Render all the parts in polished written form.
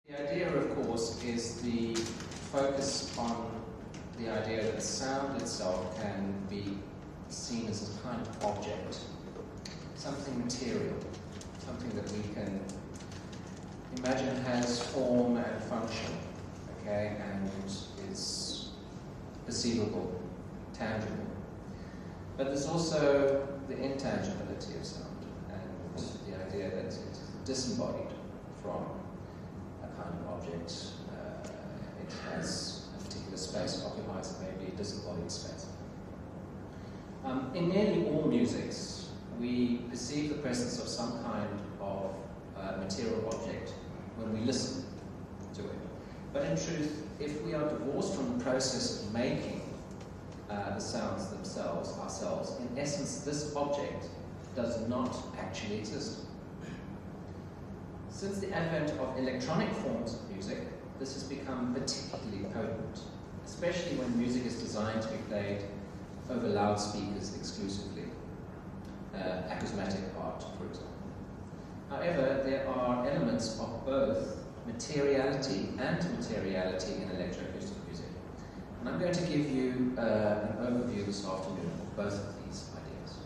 The idea, of course, is the focus on the idea that sound itself can be seen as a kind of object, something material, something that we can imagine has form and function, okay, and is perceivable, tangible. But there's also the intangibility of sound and the idea that it's disembodied from a kind of object. It has a particular space, occupies maybe a disembodied space. In nearly all musics, we perceive the presence of some kind of material object when we listen to it. But in truth, if we are divorced from the process of making the sounds themselves, ourselves, in essence, this object does not actually exist. Since the advent of electronic forms of music, this has become particularly potent, especially when music is designed to be played over loudspeakers exclusively, acousmatic art, for example. However, there are elements of both materiality and materiality in electroacoustic music. And I'm going to give you an overview this afternoon of both of these ideas.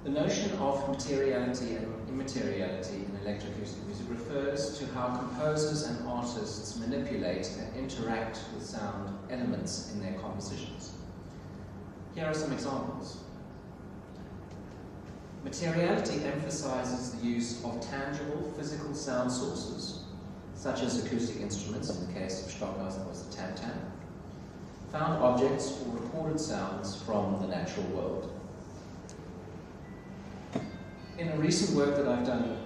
The notion of materiality and immateriality in electroacoustic music refers to how composers and artists manipulate and interact with sound elements in their compositions. Here are some examples. Materiality emphasizes the use of tangible physical sound sources, such as acoustic instruments, in the case of Stockhausen was the tam-tam, found objects or recorded sounds from the natural world. In a recent work that I've done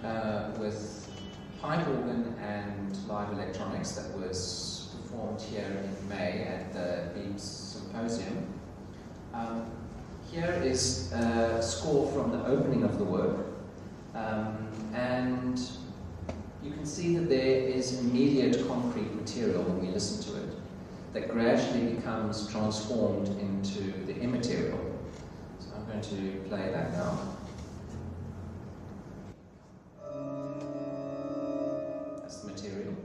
with pipe organ and live electronics that was performed here in May at the Beeps Symposium, here is a score from the opening of the work, and you can see that there is immediate concrete material when we listen to it that gradually becomes transformed into the immaterial. So I'm going to play that now. That's the material.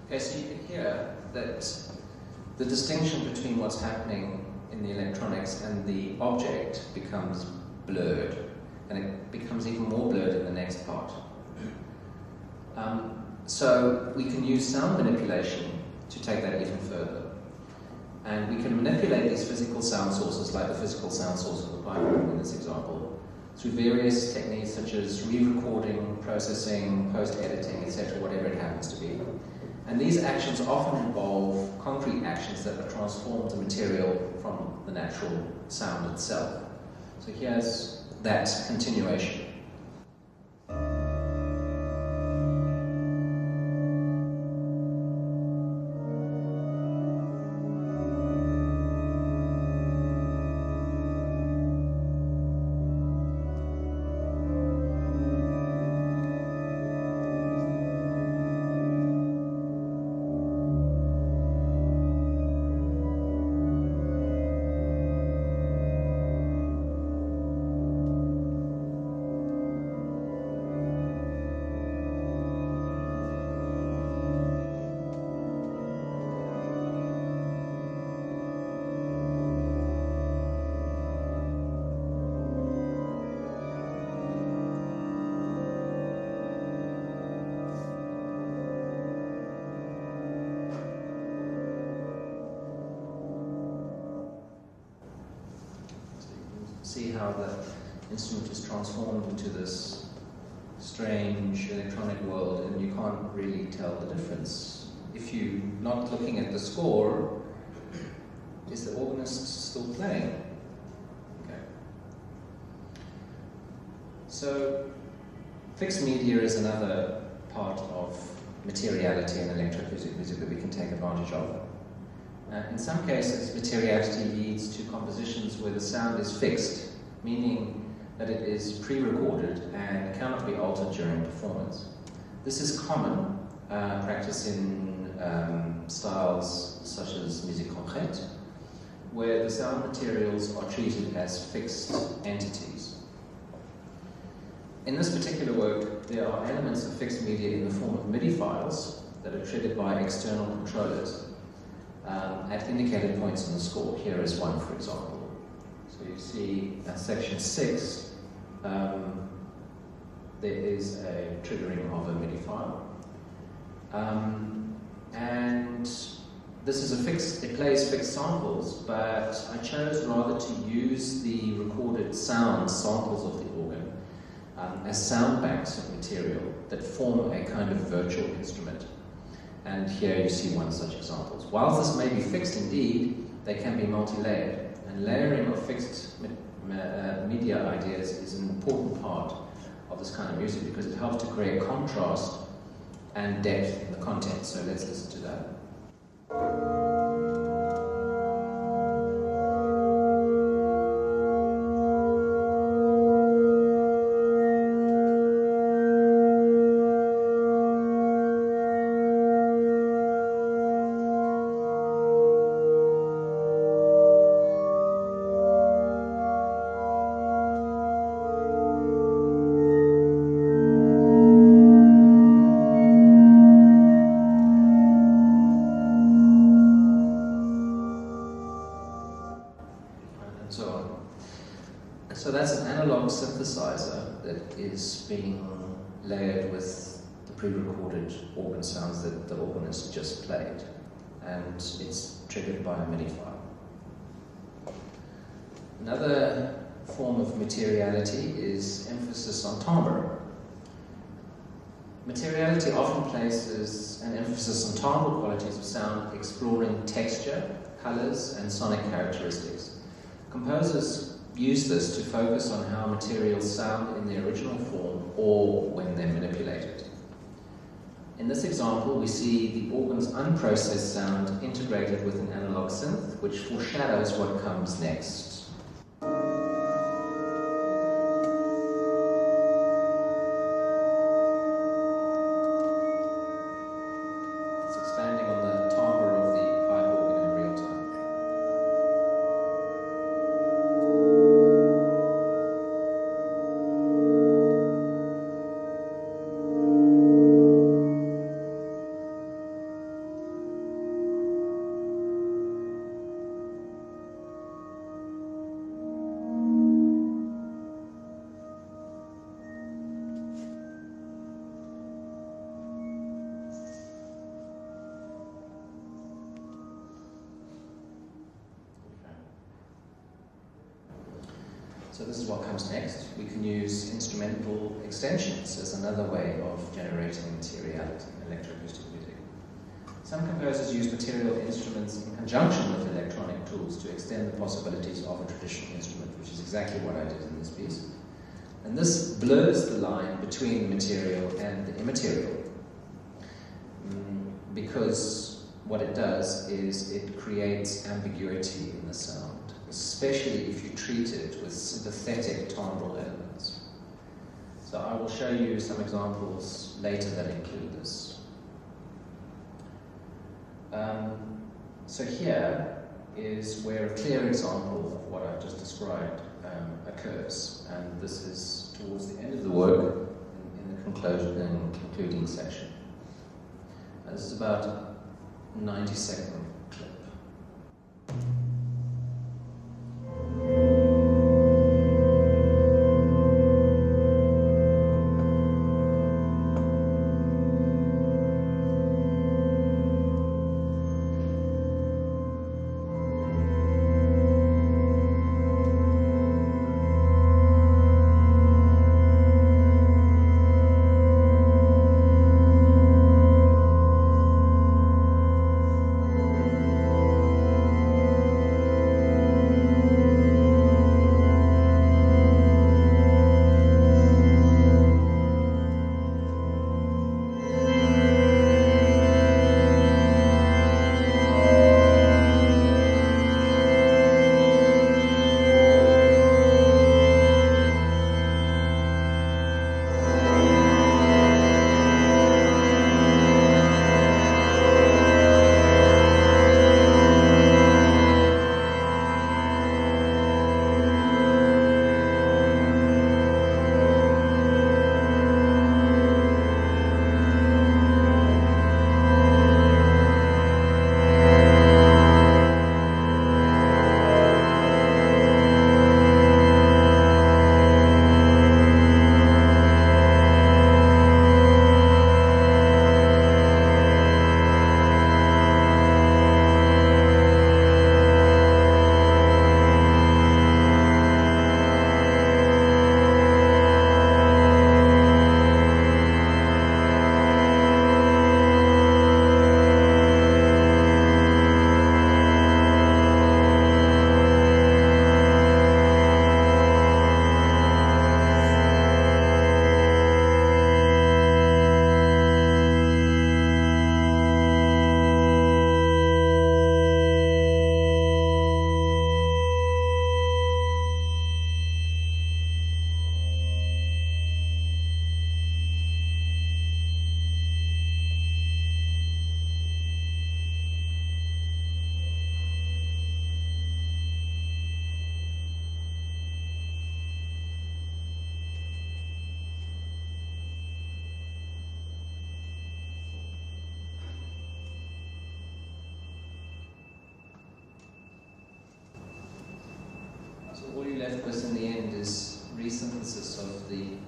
Okay, so you can hear that the distinction between what's happening in the electronics and the object becomes blurred, and it becomes even more blurred in the next part. So we can use sound manipulation to take that even further. And we can manipulate these physical sound sources, like the physical sound source of the pipe organ in this example, through various techniques such as re-recording, processing, post-editing, etc., whatever it happens to be. And these actions often involve concrete actions that transform the material from the natural sound itself. So here's that continuation. See how the instrument is transformed into this strange electronic world, and you can't really tell the difference. If you're not looking at the score, Is the organist still playing? Okay. So, fixed media is another part of materiality in electroacoustic music that we can take advantage of. In some cases, materiality leads to compositions where the sound is fixed, meaning that it is pre-recorded and cannot be altered during performance. This is common practice in styles such as musique concrète, where the sound materials are treated as fixed entities. In this particular work, there are elements of fixed media in the form of MIDI files that are triggered by external controllers at indicated points in the score. Here is one, for example. So you see at section 6, there is a triggering of a MIDI file. And this is it plays fixed samples, but I chose rather to use the recorded samples of the organ as sound banks of material that form a kind of virtual instrument. And here you see one such example. Whilst this may be fixed indeed, they can be multi-layered. And layering of fixed media ideas is an important part of this kind of music because it helps to create contrast and depth in the content. So let's listen to that. So that's an analog synthesizer that is being layered with the pre-recorded organ sounds that the organist just played, and it's triggered by a MIDI file. Another form of materiality is emphasis on timbre. Materiality often places an emphasis on timbral qualities of sound, exploring texture, colors, and sonic characteristics. Composers use this to focus on how materials sound in their original form or when they're manipulated. In this example, we see the organ's unprocessed sound integrated with an analog synth, which foreshadows what comes next. It's expanding on the timbre of the pipe organ in real time. So this is what comes next. We can use instrumental extensions as another way of generating materiality in electroacoustic music. Some composers use material instruments in conjunction with electronic tools to extend the possibilities of a traditional instrument, which is exactly what I did in this piece. And this blurs the line between the material and the immaterial, because what it does is it creates ambiguity in the sound, especially if you treat it with sympathetic timbral elements. So I will show you some examples later that include this. So here is where a clear example of what I've just described occurs, and this is towards the end of the work in the concluding section. This is about a 90-second clip. So all you're left with in the end is resynthesis of the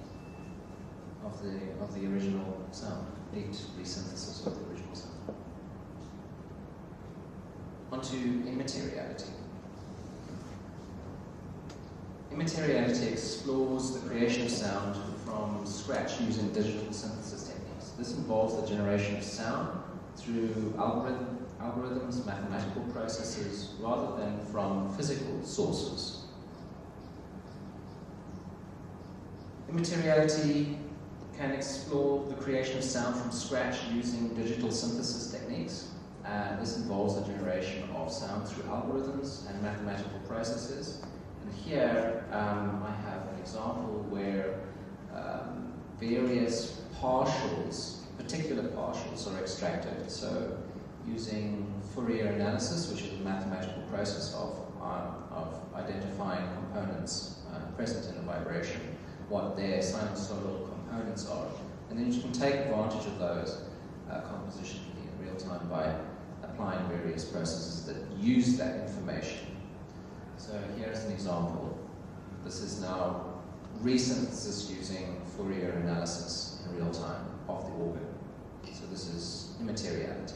original sound, complete resynthesis of the original sound. Onto immateriality. Immateriality explores the creation of sound from scratch using digital synthesis techniques. This involves the generation of sound through algorithms, mathematical processes, rather than from physical sources. Immateriality can explore the creation of sound from scratch using digital synthesis techniques. This involves the generation of sound through algorithms and mathematical processes. And here I have an example where various partials, particular partials, are extracted. So using Fourier analysis, which is a mathematical process of identifying components present in a vibration, what their sinusoidal components are. And then you can take advantage of those compositionally in real time by applying various processes that use that information. So here's an example. This is now resynthesis using Fourier analysis in real time of the organ. So this is immateriality.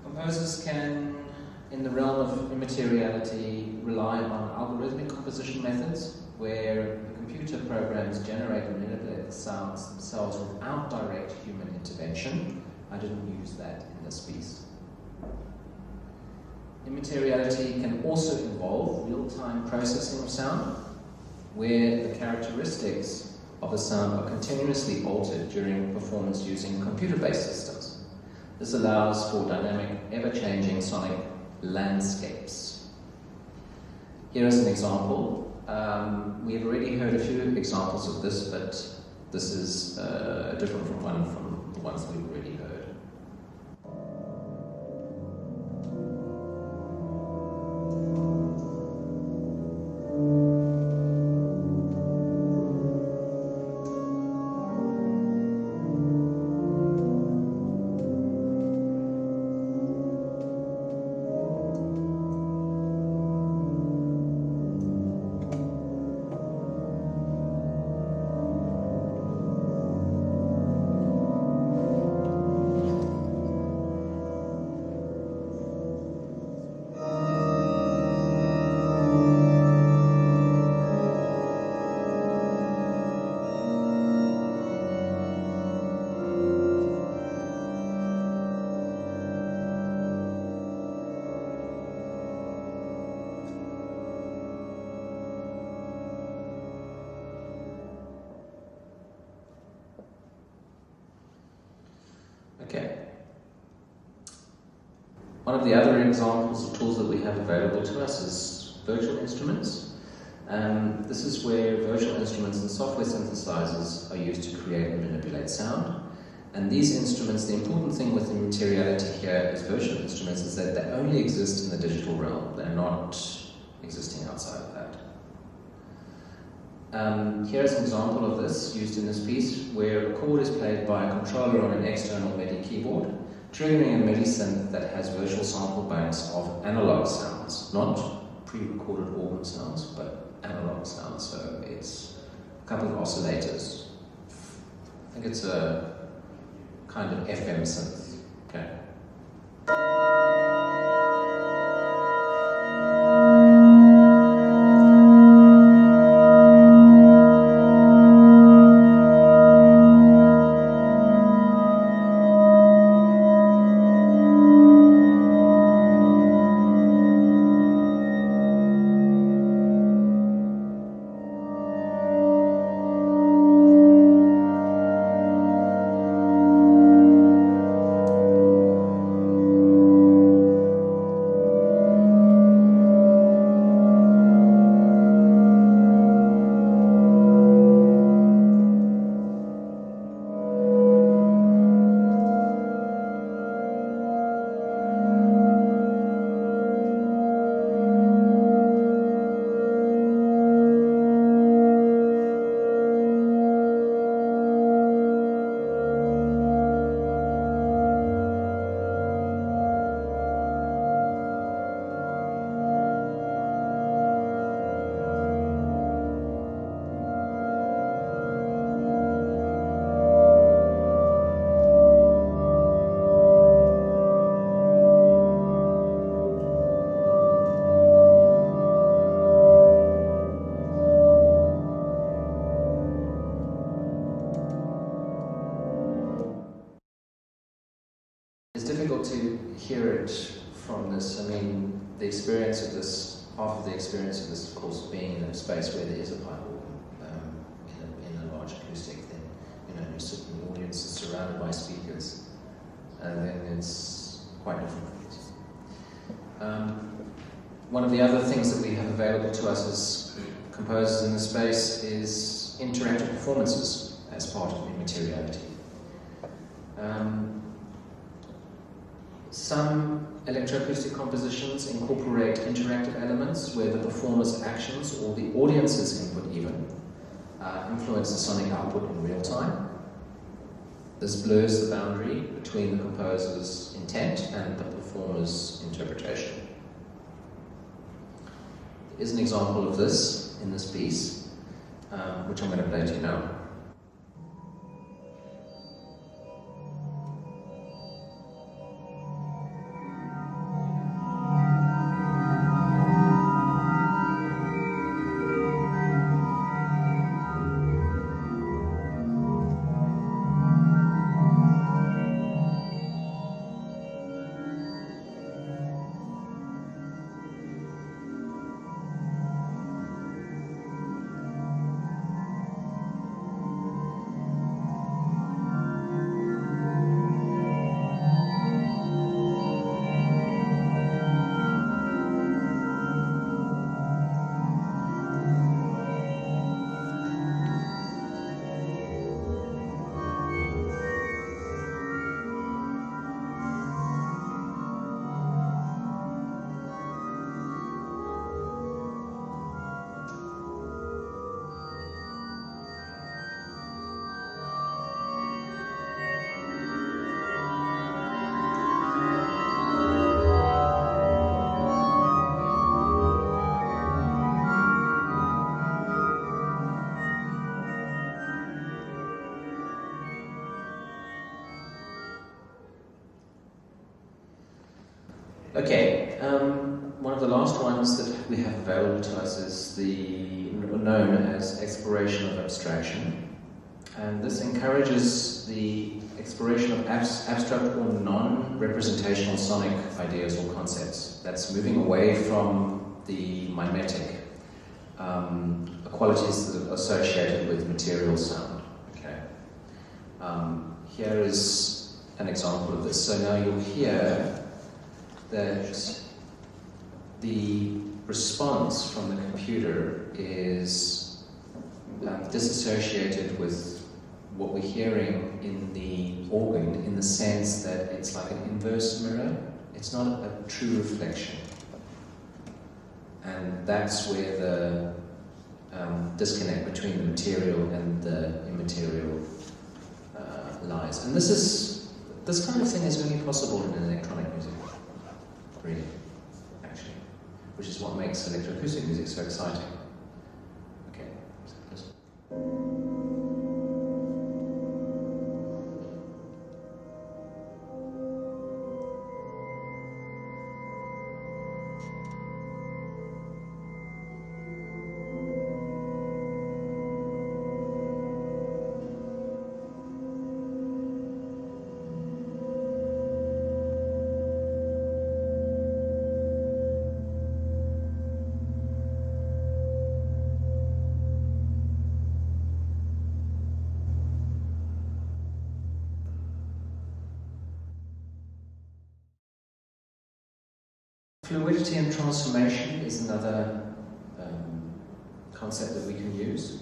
Composers can, in the realm of immateriality, rely on algorithmic composition methods where the computer programs generate and manipulate the sounds themselves without direct human intervention. I didn't use that in this piece. Immateriality can also involve real-time processing of sound, where the characteristics of a sound are continuously altered during performance using computer-based systems. This allows for dynamic, ever-changing sonic landscapes. Here is an example. We have already heard a few examples of this, but this is different from the ones we've already heard. Okay. One of the other examples of tools that we have available to us is virtual instruments. This is where virtual instruments and software synthesizers are used to create and manipulate sound. And these instruments, the important thing with the materiality here is virtual instruments is that they only exist in the digital realm. They're not existing outside of that. Here's an example of this used in this piece where a chord is played by a controller on an external MIDI keyboard, triggering a MIDI synth that has virtual sample banks of analog sounds, not pre-recorded organ sounds, but analog sounds. So it's a couple of oscillators. I think it's a kind of FM synth. Okay. experience of this, half of the experience of this, of course, being in a space where there is a pipe organ in a large acoustic, then you sit in the audience surrounded by speakers, and then it's quite different. One of the other things that we have available to us as composers in the space is interactive performances as part of immateriality. Some electroacoustic compositions incorporate interactive elements where the performer's actions or the audience's input even influence the sonic output in real time. This blurs the boundary between the composer's intent and the performer's interpretation. There is an example of this in this piece, which I'm going to play to you now. Okay, one of the last ones that we have available to us is known as exploration of abstraction, and this encourages the exploration of abstract or non-representational sonic ideas or concepts. That's moving away from the mimetic qualities that are associated with material sound. Okay, here is an example of this. So now you'll hear that the response from the computer is disassociated with what we're hearing in the organ, in the sense that it's like an inverse mirror. It's not a true reflection. And that's where the disconnect between the material and the immaterial lies. And this kind of thing is only possible in electronic music. Really, actually, which is what makes electroacoustic music so exciting. Okay, so listen. Fluidity and transformation is another concept that we can use.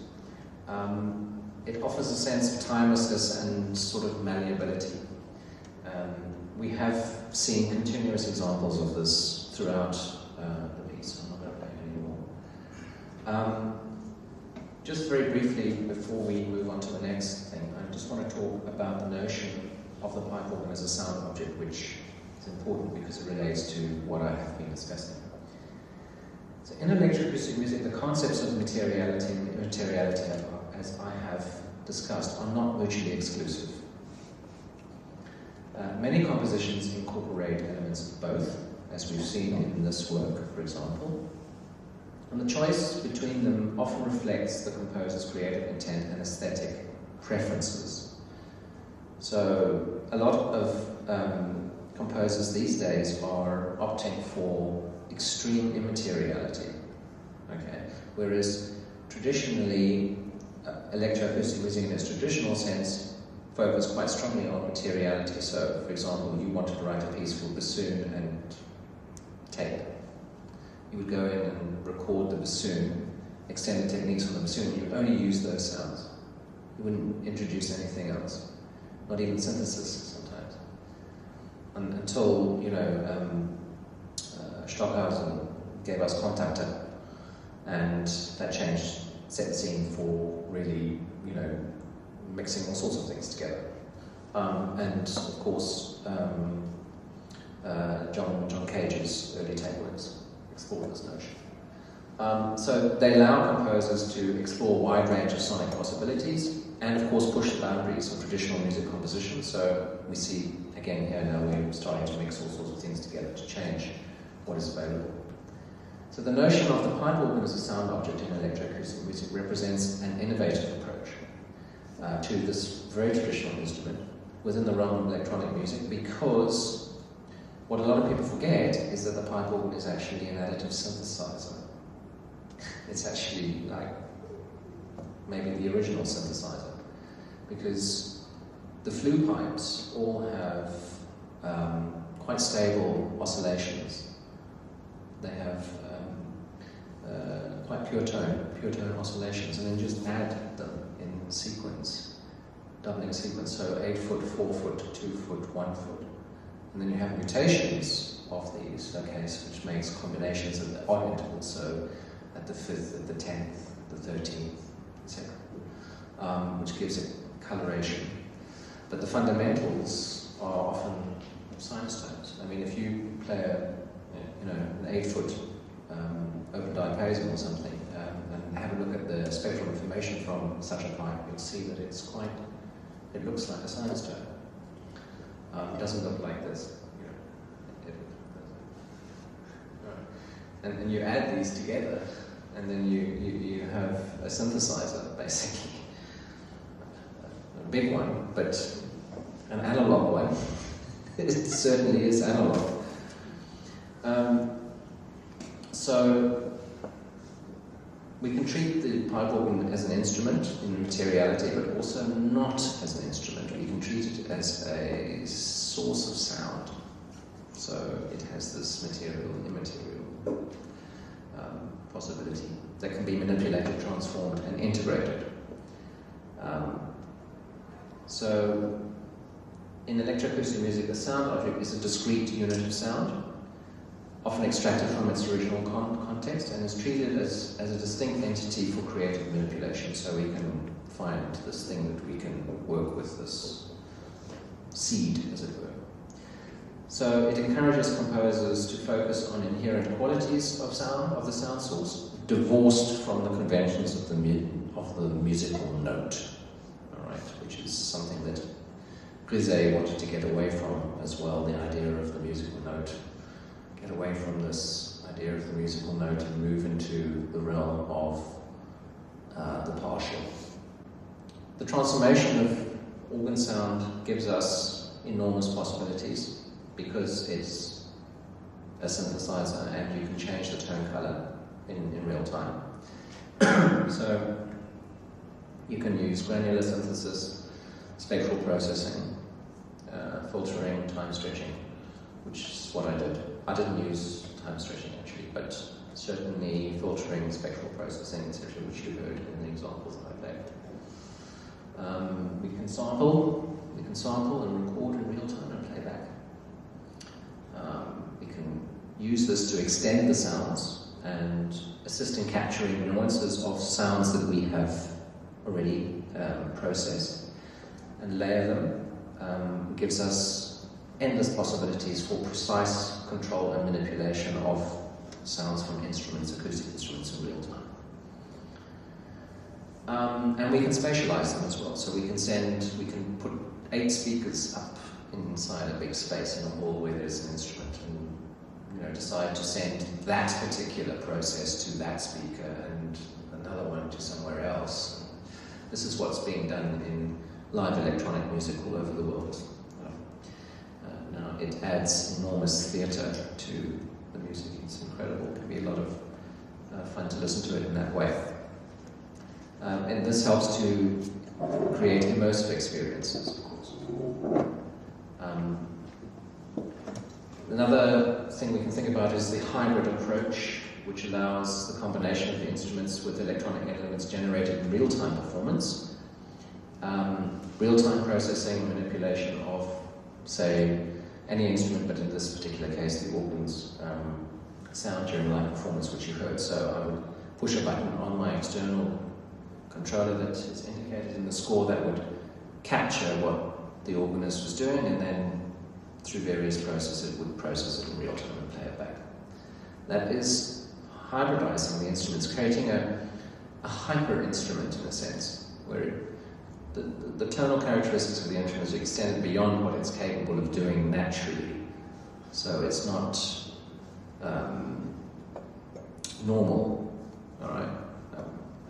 It offers a sense of timelessness and sort of malleability. We have seen continuous examples of this throughout the piece. I'm not going to play it anymore. Just very briefly, before we move on to the next thing, I just want to talk about the notion of the pipe organ as a sound object, which is important because it relates to what I have been discussing. So in electroacoustic music, the concepts of materiality and immateriality, as I have discussed, are not mutually exclusive. Many compositions incorporate elements of both, as we've seen in this work, for example. And the choice between them often reflects the composer's creative intent and aesthetic preferences. So a lot of composers these days are opting for extreme immateriality. Okay, whereas traditionally, electroacoustic music in its traditional sense focused quite strongly on materiality. So, for example, you wanted to write a piece for bassoon and tape. You would go in and record the bassoon, extend the techniques from the bassoon, you would only use those sounds. You wouldn't introduce anything else, not even synthesis sometimes. Until, Stockhausen gave us Contactor, and that changed, set the scene for really, mixing all sorts of things together. And of course, John Cage's early tape works explored this notion. So they allow composers to explore a wide range of sonic possibilities, and of course push the boundaries of traditional music composition. So we see, again here now, we're starting to mix all sorts of things together to change what is available. So the notion of the pipe organ as a sound object in electroacoustic music represents an innovative approach to this very traditional instrument within the realm of electronic music, because what a lot of people forget is that the pipe organ is actually an additive synthesizer. It's actually like maybe the original synthesizer, because the flue pipes all have quite stable oscillations. They have quite pure tone oscillations, and then just add them in sequence, doubling sequence, so 8 foot, 4 foot, 2 foot, 1 foot. And then you have mutations of these, which makes combinations at the odd intervals, so at the 5th, at the 10th, the 13th, etc., which gives it coloration. But the fundamentals are often sinus tones. I mean, if you play an 8 foot open diapason or something, and have a look at the spectral information from such a pipe, you'll see that it looks like a sinus tone. It doesn't look like this. And you add these together, and then you have a synthesizer, basically. A big one, but an analog one. It certainly is analog. So we can treat the pipe organ as an instrument in materiality, but also not as an instrument. We can treat it as a source of sound. So it has this material, immaterial possibility that can be manipulated, transformed, and integrated. So in electroacoustic music, a sound object is a discrete unit of sound, often extracted from its original context, and is treated as a distinct entity for creative manipulation. So we can find this thing that we can work with, this seed, as it were. So it encourages composers to focus on inherent qualities of sound, of the sound source, divorced from the conventions of the musical note, all right, which is something that Grisey wanted to get away from as well, the idea of the musical note. Get away from this idea of the musical note and move into the realm of the partial. The transformation of organ sound gives us enormous possibilities because it's a synthesizer and you can change the tone color in real time. So you can use granular synthesis, spectral processing, filtering, time stretching, which is what I did. I didn't use time stretching actually, but certainly filtering, spectral processing, etc., which you heard in the examples that I played. We can sample and record in real time and play back. We can use this to extend the sounds and assist in capturing nuances of sounds that we have already processed and layer them. Gives us endless possibilities for precise control and manipulation of sounds from instruments, acoustic instruments in real time. And we can spatialize them as well. So we can put 8 speakers up inside a big space in a hall where there's an instrument, and decide to send that particular process to that speaker and another one to somewhere else. This is what's being done in live electronic music all over the world. Now it adds enormous theatre to the music. It's incredible. incredible. It can be a lot of fun to listen to it in that way. And this helps to create immersive experiences, of course. Another thing we can think about is the hybrid approach, which allows the combination of the instruments with electronic elements generated in real-time performance, real-time processing, manipulation of, say, any instrument, but in this particular case, the organ's sound during live performance, which you heard. So I would push a button on my external controller that is indicated in the score that would capture what the organist was doing, and then through various processes, it would process it in real time and play it back. That is hybridizing the instruments, creating a hyper instrument in a sense, where the tonal characteristics of the instrument is extended beyond what it's capable of doing naturally. So it's not normal, all right?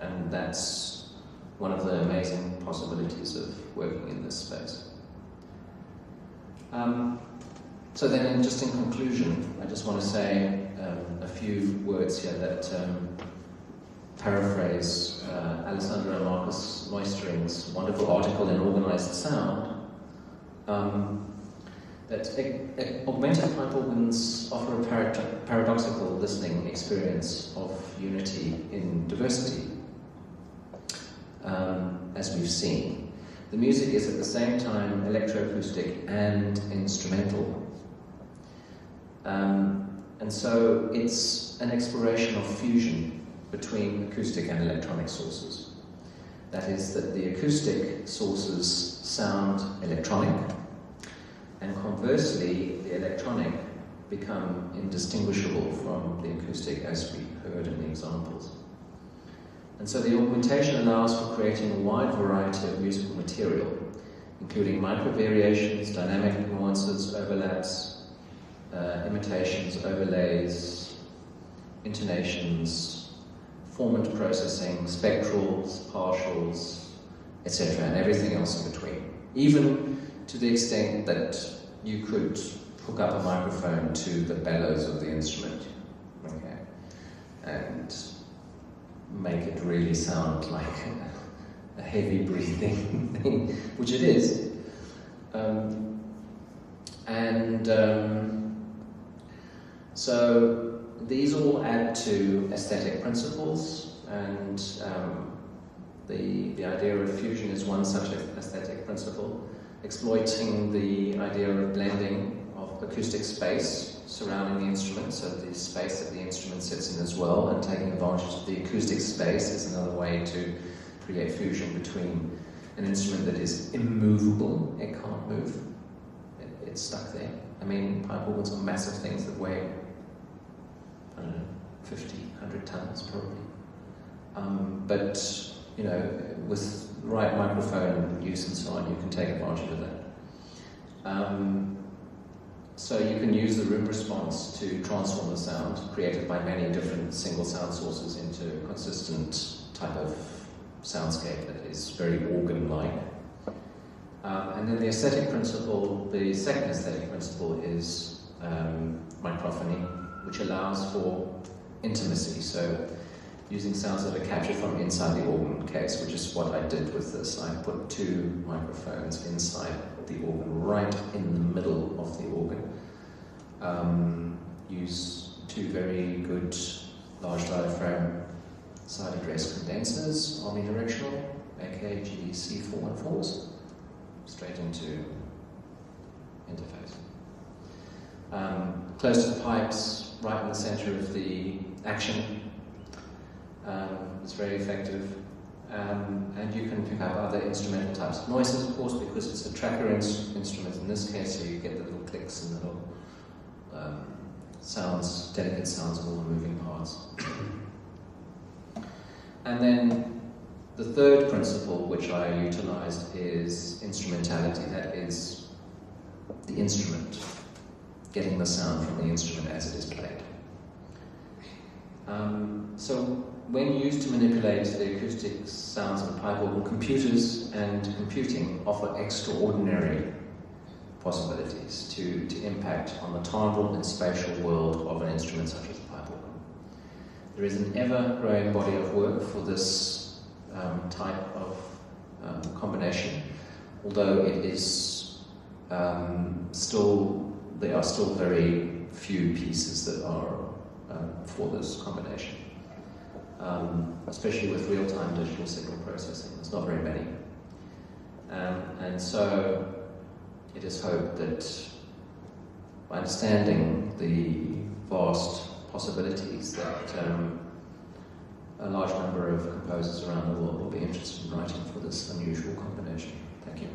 And that's one of the amazing possibilities of working in this space. So then, just in conclusion, I just want to say a few words here that paraphrase Alessandro and Marcus Neustering's wonderful article in Organized Sound, that augmented pipe organs offer a paradoxical listening experience of unity in diversity, as we've seen. The music is at the same time electroacoustic and instrumental. And so it's an exploration of fusion between acoustic and electronic sources. That is, that the acoustic sources sound electronic, and conversely, the electronic become indistinguishable from the acoustic, as we heard in the examples. And so the augmentation allows for creating a wide variety of musical material, including micro-variations, dynamic nuances, overlaps, imitations, overlays, intonations, formant processing, spectrals, partials, etc., and everything else in between. Even to the extent that you could hook up a microphone to the bellows of the instrument, okay, and make it really sound like a heavy breathing thing, which it is. So these all add to aesthetic principles, and the idea of fusion is one such aesthetic principle, exploiting the idea of blending of acoustic space surrounding the instrument, so the space that the instrument sits in as well, and taking advantage of the acoustic space is another way to create fusion between an instrument that is immovable, it can't move, it's stuck there. I mean, pipe organs are massive things that weigh, I don't know, 50, 100 tons probably. But, you know, with the right microphone use and so on, you can take advantage of that. So you can use the room response to transform the sound created by many different single sound sources into a consistent type of soundscape that is very organ-like. And then the aesthetic principle, the second aesthetic principle is microphony, which allows for intimacy. So using sounds that are captured from inside the organ case, which is what I did with this. I put two microphones inside the organ, right in the middle of the organ. Use two very good large diaphragm side address condensers, omnidirectional, aka GC414s, straight into interface. Close to the pipes, right in the center of the action. It's very effective. And you can pick up other instrumental types of noises, of course, because it's a tracker instrument in this case, so you get the little clicks and the little sounds, delicate sounds of all the moving parts. And then the third principle which I utilized is instrumentality, that is the instrument, getting the sound from the instrument as it is played. So when used to manipulate the acoustic sounds of a pipe organ, computers and computing offer extraordinary possibilities to impact on the timbral and spatial world of an instrument such as a pipe organ. There is an ever-growing body of work for this type of combination, although it is there are still very few pieces that are for this combination, especially with real-time digital signal processing. There's not very many. And so it is hoped that by understanding the vast possibilities that a large number of composers around the world will be interested in writing for this unusual combination. Thank you.